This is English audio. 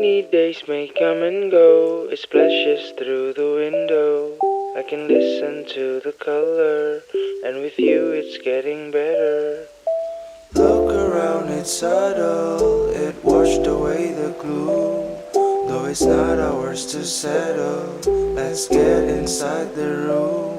Rainy days may come and go, it splashes through the window. I can listen to the color, and with you it's getting better. Look around, it's subtle, it washed away the gloom. Though it's not ours to settle, let's get inside the room.